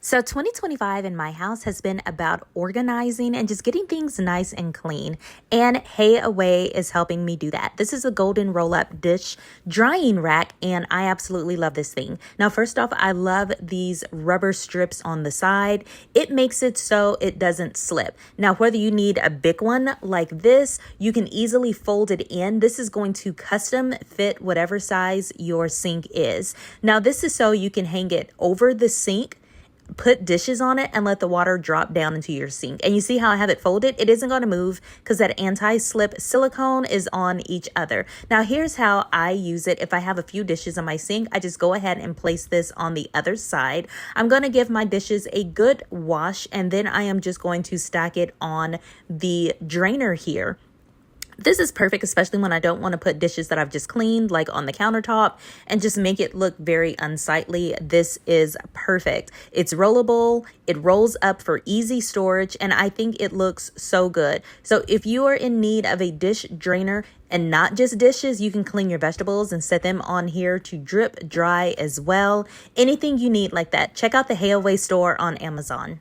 So 2025 in my house has been about organizing and just getting things nice and clean. And HAYAWEY is helping me do that. This is a golden roll-up dish drying rack, and I absolutely love this thing. Now, first off, I love these rubber strips on the side. It makes it so it doesn't slip. Now, whether you need a big one like this, you can easily fold it in. This is going to custom fit whatever size your sink is. Now, this is so you can hang it over the sink, put dishes on it, and let the water drop down into your sink. And you see how I have it folded? It isn't going to move because that anti-slip silicone is on each other. Now, here's how I use it. If I have a few dishes in my sink, I just go ahead and place this on the other side. I'm going to give my dishes a good wash, and then I am just going to stack it on the drainer here. This is perfect, especially when I don't want to put dishes that I've just cleaned like on the countertop and just make it look very unsightly. This is perfect. It's rollable. It rolls up for easy storage, and I think it looks so good. So if you are in need of a dish drainer and not just dishes, you can clean your vegetables and set them on here to drip dry as well. Anything you need like that, check out the HAYAWEY store on Amazon.